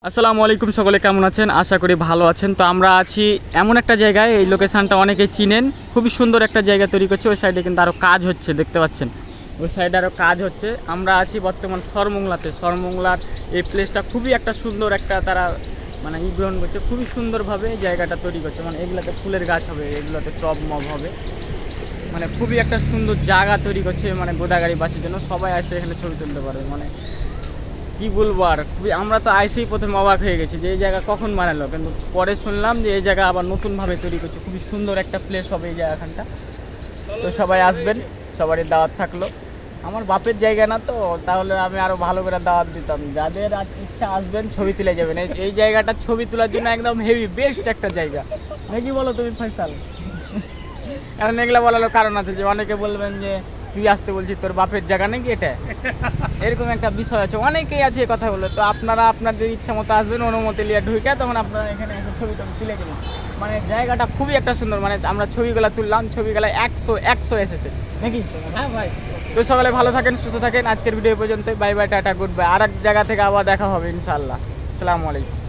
আসসালামু আলাইকুম, সকলে কেমন আছেন? আশা করি ভালো আছেন। তো আমরা আছি এমন একটা জায়গায়, এই লোকেশানটা অনেকেই চিনেন। খুবই সুন্দর একটা জায়গা তৈরি করছে। ওই সাইডে কিন্তু আরও কাজ হচ্ছে, দেখতে পাচ্ছেন ওই সাইডে আরও কাজ হচ্ছে। আমরা আছি বর্তমান সরমংলাতে। সরমংলার এই প্লেসটা খুবই একটা সুন্দর একটা তারা মানে গ্রহণ করছে, খুবই সুন্দরভাবে জায়গাটা তৈরি করছে। মানে এগুলোতে ফুলের গাছ হবে, এগুলোতে টব মব হবে, মানে খুবই একটা সুন্দর জায়গা তৈরি করছে। মানে গোদাগাড়িবাসীর জন্য সবাই আসে এখানে ছবি তুলতে পারবে। মানে কি বলবো আর, খুবই আমরা তো আইসেই প্রথমে অবাক হয়ে গেছি যে এই জায়গা কখন বানালো, কিন্তু পরে শুনলাম যে এই জায়গা আবার নতুনভাবে তৈরি করছে। খুবই সুন্দর একটা প্লেস হবে এই জায়গাখানটা। তো সবাই আসবেন, সবারই দাওয়াত থাকলো। আমার বাপের জায়গা না তো, তাহলে আমি আরও ভালো করে দাওয়াত দিতাম। যাদের ইচ্ছা আসবেন, ছবি তুলে যাবেন। এই জায়গাটা ছবি তোলার জন্য একদম হেভি বেস্ট একটা জায়গা। নাকি বলো তুমি ফয়সাল? কারণ এগুলো বলারও কারণ আছে, যে অনেকে বলবেন যে তুই আসতে বলছিস, তোর বাপের জায়গা নাকি এটা, এরকম একটা বিষয় আছে। অনেকেই আছে কথা বলে। তো আপনারা আপনাদের ইচ্ছা মতো আসবেন, অনুমতি নিয়ে ঢুকে, তখন আপনারা এখানে এসে ছবি তুলে গেলেন। মানে জায়গাটা খুবই একটা সুন্দর। মানে আমরা ছবিগুলো তুললাম, ছবিগুলো 100 এসেছে নাকি? হ্যাঁ ভাই। তো সকালে ভালো থাকেন, সুস্থ থাকেন। আজকের ভিডিও পর্যন্ত। Bye bye, tata, goodbye. আর এক জায়গা থেকে আবার দেখা হবে ইনশাআল্লাহ। আসসালামু আলাইকুম।